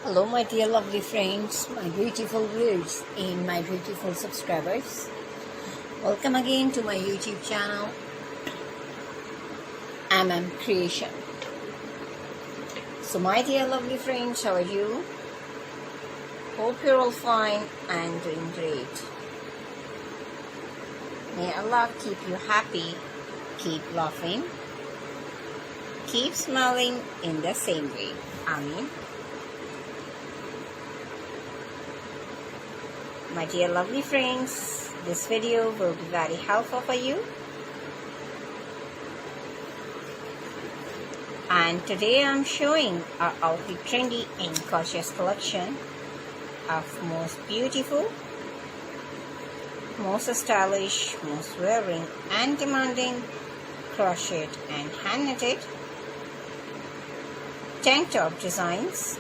Hello, my dear lovely friends, my beautiful viewers, and my beautiful subscribers. Welcome again to my YouTube channel, Creation. So, my dear lovely friends, how are you? Hope you're all fine and doing great. May Allah keep you happy, keep laughing, keep smiling in the same way. Ameen. My dear lovely friends, this video will be very helpful for you. And today I'm showing our outfit trendy and gorgeous collection of most beautiful, most stylish, most wearing and demanding crochet and hand knitted tank top designs.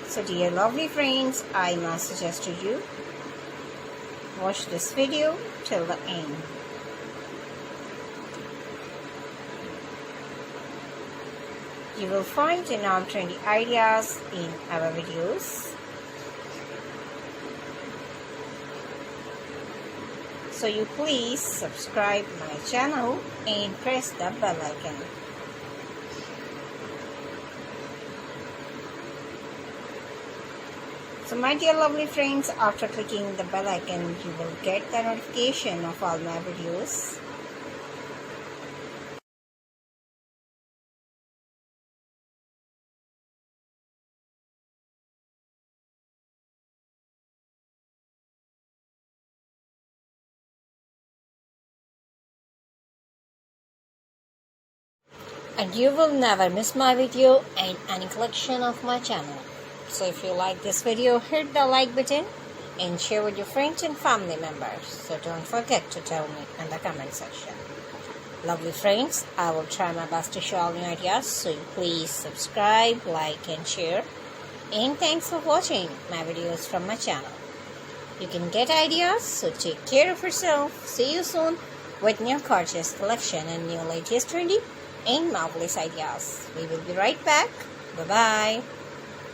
So dear lovely friends, I must suggest to you, watch this video till the end. You will find enough trendy ideas in our videos. So you please subscribe my channel and press the bell icon. So my dear lovely friends, after clicking the bell icon, you will get the notification of all my videos. And you will never miss my video and any collection of my channel. So if you like this video, hit the like button and share with your friends and family members. So don't forget to tell me in the comment section. Lovely friends, I will try my best to show all new ideas. So you please subscribe, like and share. And thanks for watching my videos from my channel. You can get ideas, so take care of yourself. See you soon with new gorgeous collection and new latest trendy and marvelous ideas. We will be right back. Bye-bye.